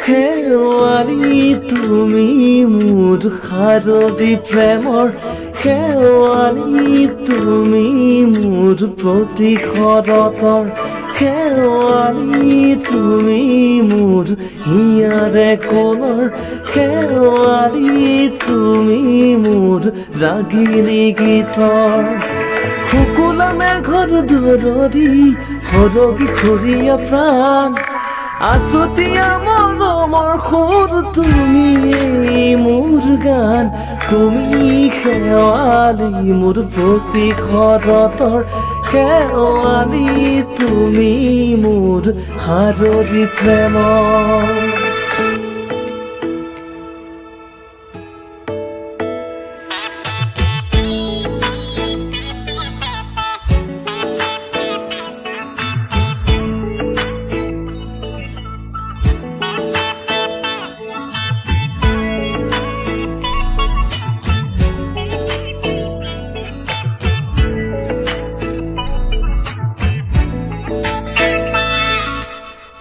শেৱালি তুমি মোৰ শাৰদী প্ৰেমৰ শেৱালি তুমি মোৰ প্ৰতি শৰতৰ শেৱালি তুমি মোৰ হিয়াৰে কোণৰ শেৱালি তুমি মোৰ ৰাগিনী গীতৰ শুকুলা মেঘৰ দৰদি সৰগী খৰীয়া প্ৰাণ আছতীয়া মৰমৰ সুৰ তুমি মোৰ গান তুমি শেৱালি মোৰ প্ৰতি শৰতৰ শেৱালি তুমি মোৰ শাৰদী প্ৰেমৰ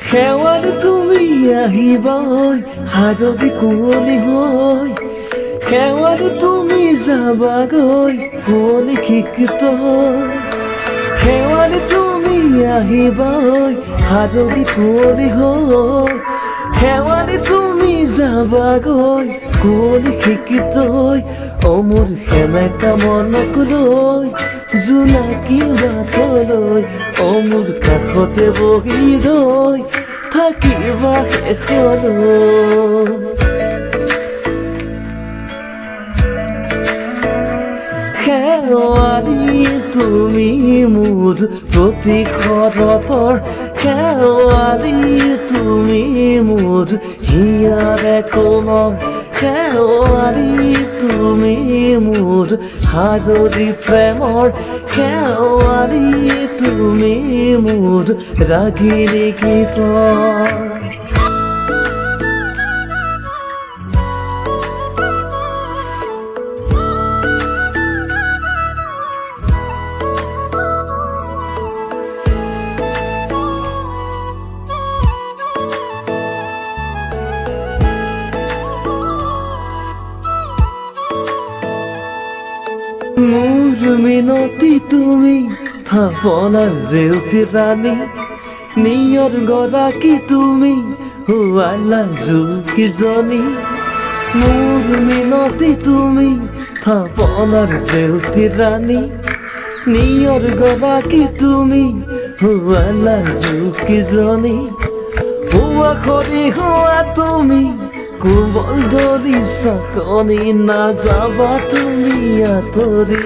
শেৱালি তুমি আহিবাই শাৰদী কুঁৱলী হৈ শেৱালি তুমি যাবাগৈ কুঁৱলী শিক্ষিত শেৱালি তুমি আহিবাই শাৰদী কুঁৱলী হৈ শেৱালি তুমি যাবাগৈ কুঁৱলী শিক্ষিত অমোৰ সেমেকা মনক লৈ জোনাকী বাটলৈ অমোৰ কাষতে বহি ৰৈ থাকিবা শেষলৈ শেৱালি তুমি মোৰ প্ৰতি শৰতৰ শেৱালি তুমি মোৰ হিয়াৰে কোণৰ শেৱালি তুমি মোৰ শাৰদী প্ৰেমৰ শেৱালি তুমি মোৰ ৰাগিনী গীতৰ মোৰ মিনতি তুমি থাপনাৰ জেউতি ৰাণী নিয়ৰ গৰাকী তুমি হুৱালা জুকিজনী মোৰ মিনতি তুমি থাপনাৰ জেউতি ৰাণী নিয়ৰ গৰাকী তুমি হুৱালা জুকিজনী হুৱা খৰি হোৱা তুমি কোমল দলি চাকনি নাযাবা তুমি আঁতৰি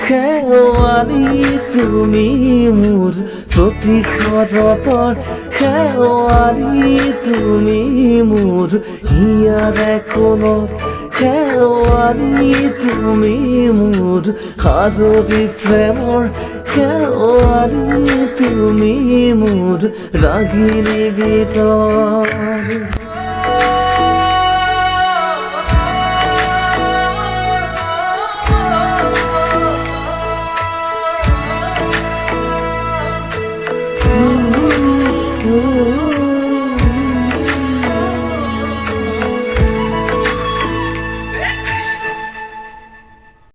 শেৱালি তুমি মোৰ প্ৰতি শৰতৰ শেৱালি তুমি মোৰ হিয়াৰে কোণৰ শেৱালি তুমি মোৰ শাৰদী প্ৰেমৰ শেৱালি তুমি মোৰ ৰাগিনী গীতৰ